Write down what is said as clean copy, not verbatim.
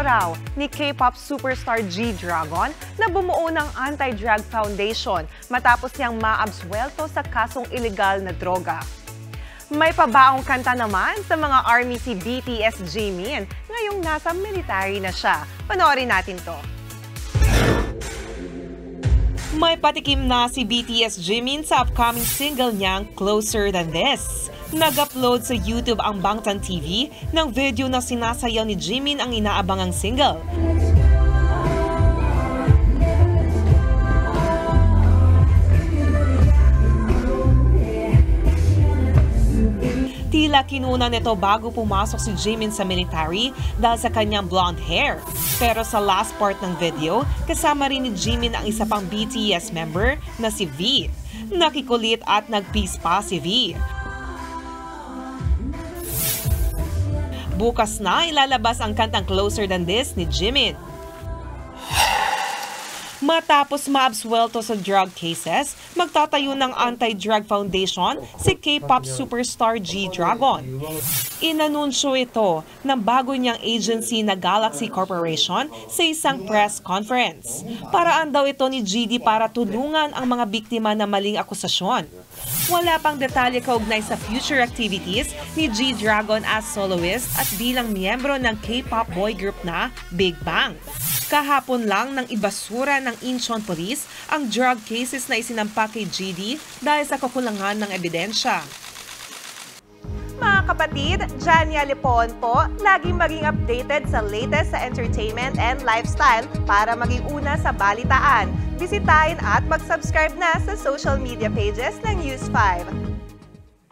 raw ni K-pop superstar G-Dragon na bumuo ng Anti-Drug Foundation matapos niyang maabsuelto sa kasong iligal na droga. May pabaong kanta naman sa mga ARMY si BTS Jimin ngayong nasa military na siya. Panoorin natin to. May patikim na si BTS Jimin sa upcoming single niyang Closer Than This. Nag-upload sa YouTube ang Bangtan TV ng video na sinasayaw ni Jimin ang inaabangang single. Tila kinuna nito bago pumasok si Jimin sa military dahil sa kanyang blonde hair. Pero sa last part ng video, kasama rin ni Jimin ang isa pang BTS member na si V. Nakikulit at nag-peace pa si V. Bukas na ilalabas ang kantang Closer Than This ni Jimin. Matapos maabsuelto sa drug cases, magtatayo ng Anti-Drug Foundation si K-pop superstar G-Dragon. Inanunsyo ito ng bago niyang agency na Galaxy Corporation sa isang press conference. Paraan daw ito ni GD para tulungan ang mga biktima ng maling akusasyon. Wala pang detalye kaugnay sa future activities ni G-Dragon as soloist at bilang miyembro ng K-pop boy group na Big Bang. Kahapon lang nang ibasura ng Incheon Police ang drug cases na isinampa kay GD dahil sa kakulangan ng ebidensya. Mga kapatid, Jania Lipon po, laging maging updated sa latest sa entertainment and lifestyle para maging una sa balitaan. Bisitahin at mag-subscribe na sa social media pages ng News 5.